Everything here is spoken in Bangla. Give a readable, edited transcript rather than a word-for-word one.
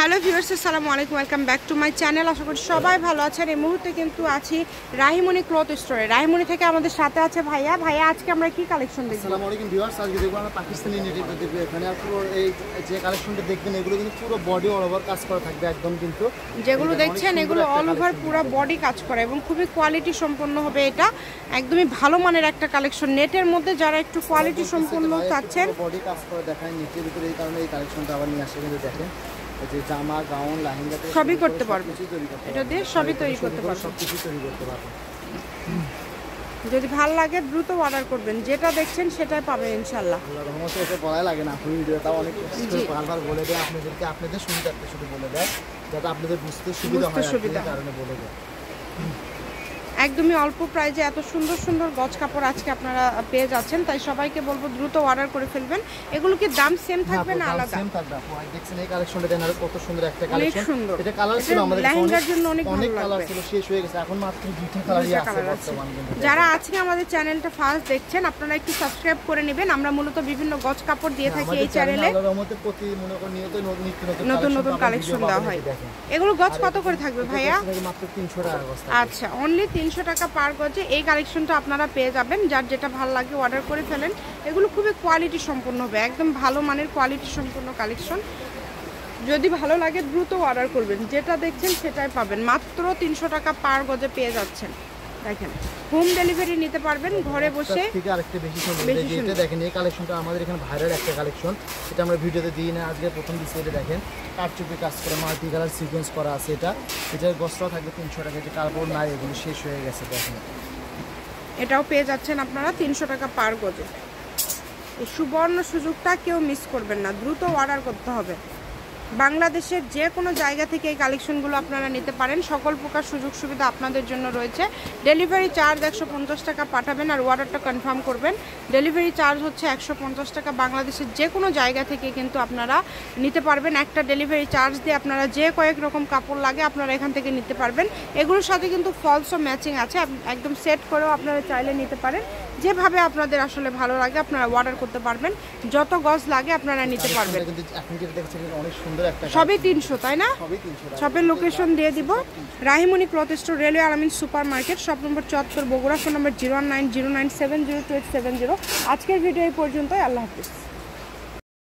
হ্যালো ভিউয়ার্স, আসসালামু আলাইকুম, welcome back to my channel. আশা করি সবাই ভালো আছেন। এই মুহূর্তে কিন্তু আছি রাহিমনি ক্লথ স্টোরে। রাহিমনি থেকে আমাদের সাথে আছে ভাইয়া। আজকে আমরা কি কালেকশন দেখব? আসসালামু আলাইকুম ভিউয়ার্স, আজকে দেখব আমরা পাকিস্তানি নেটিভ দেখব। এখানে পুরো এই যে কালেকশনটা দেখবেন এগুলো কিন্তু পুরো বডি অল ওভার কাজ করা থাকবে একদম। কিন্তু যেগুলো দেখছেন এগুলো অল ওভার পুরো বডি কাজ করা এবং খুবই কোয়ালিটি সম্পন্ন হবে। এটা একদমই ভালো মানের একটা কালেকশন। নেটের মধ্যে যারা একটু কোয়ালিটি সম্পন্ন চাচ্ছেন, বডি কাজ করে দেখায় নেটের ভিতরে, এই কারণে এই কালেকশনটা আবার নিয়ে আসে। কিন্তু দেখেন যে জামা, গাউন, লেহেঙ্গা সবই করতে পারবে, এটা দিয়ে সবই তৈরি করতে পারবে, সবকিছু তৈরি করতে পারবে। যদি ভালো লাগে দ্রুত অর্ডার করবেন, যেটা দেখছেন সেটাই পাবেন ইনশাআল্লাহ। আল্লাহর রহমতে এটা বলাই লাগে না, আপনি ভিডিওটা অনেক বারবার বলে দেয় আপনাদেরকে, আপনাদের সুবিধার্থে শুধু বলে দেয় যাতে আপনাদের বুঝতে সুবিধা হয়, এই কারণে বলে দেয়। একদমই অল্প প্রাইজে এত সুন্দর সুন্দর গজ কাপড় আজকে আপনারা পেয়ে যাচ্ছেন, তাই সবাইকে বলবো দ্রুত অর্ডার করে ফেলবেন। এগুলো কি দাম সেম থাকবে না আলাদা? সেম থাকবে। আপনি দেখছেন এই কালেকশনটা দেন, আর কত সুন্দর একটা কালেকশন। সুন্দর এটা কালার ছিল আমাদের লেহেঙ্গার জন্য অনেক কালার ছিল, শেষ হয়ে গেছে, এখন মাত্র দুইটা কালারই আছে বর্তমানে। যারা আজকে আমাদের চ্যানেলটা ফার্স্ট দেখছেন আপনারা একটু সাবস্ক্রাইব করে নেবেন। আমরা মূলত বিভিন্ন গজ কাপড় দিয়ে থাকি এই চ্যানেলে। আল্লাহর রহমতে প্রতি মনে করেন নিয়ত নতুন নতুন কালেকশন দেওয়া হয়। এগুলো গজ কত করে থাকবে ভাইয়া? মাত্র 300 টাকা গজ। আচ্ছা, অনলি 300 টাকা পার গজে এই কালেকশনটা আপনারা পেয়ে যাবেন। যার যেটা ভালো লাগে অর্ডার করে ফেলেন। এগুলো খুবই কোয়ালিটি সম্পন্ন হবে, একদম ভালো মানের কোয়ালিটি সম্পন্ন কালেকশন। যদি ভালো লাগে দ্রুত অর্ডার করবেন, যেটা দেখছেন সেটাই পাবেন। মাত্র 300 টাকা পার গজে পেয়ে যাচ্ছেন। দেখেন হোম ডেলিভারি নিতে পারবেন ঘরে বসে। ঠিক আরেকটা বেশি সুন্দর, এটা দেখেন এই কালেকশনটা আমাদের এখানে ভাইরাল একটা কালেকশন। এটা আমরা ভিডিওতে দিই না, আজকে প্রথম দিচ্ছি। এটা দেখেন কাটচুপি কাজ করে মাল্টি কালার সিকোয়েন্স করা আছে। এটার গছটাও থাকবে 300 টাকা। যে কাপড় নাই এগুলো শেষ হয়ে গেছে, দেখেন এটাও পেয়ে যাচ্ছেন আপনারা 300 টাকা পার গজে। এই সুবর্ণ সুযোগটা কেউ মিস করবেন না, দ্রুত অর্ডার করতে হবে। বাংলাদেশের যে কোনো জায়গা থেকে এই কালেকশনগুলো আপনারা নিতে পারেন। সকল প্রকার সুযোগ সুবিধা আপনাদের জন্য রয়েছে। ডেলিভারি চার্জ 150 টাকা পাঠাবেন আর অর্ডারটা কনফার্ম করবেন। ডেলিভারি চার্জ হচ্ছে 150 টাকা। বাংলাদেশের যে কোনো জায়গা থেকে কিন্তু আপনারা নিতে পারবেন। একটা ডেলিভারি চার্জ দিয়ে আপনারা যে কয়েক রকম কাপড় লাগে আপনারা এখান থেকে নিতে পারবেন। এগুলোর সাথে কিন্তু ফলসও ম্যাচিং আছে, একদম সেট করেও আপনারা চাইলে নিতে পারেন। যেভাবে আপনাদের আসলে ভালো লাগে আপনারা অর্ডার করতে পারবেন। যত গজ লাগে আপনারা নিতে পারবেন। সবই 300, তাই না? সবের লোকেশন দিয়ে দিব। রাহিমনি ক্লথ স্টোর, রেলওয়ে আলামিন super market, shop number 74, Bogura. Phone নম্বর 01909702870। আজকের ভিডিও এই পর্যন্তই। আল্লাহ হাফিজ।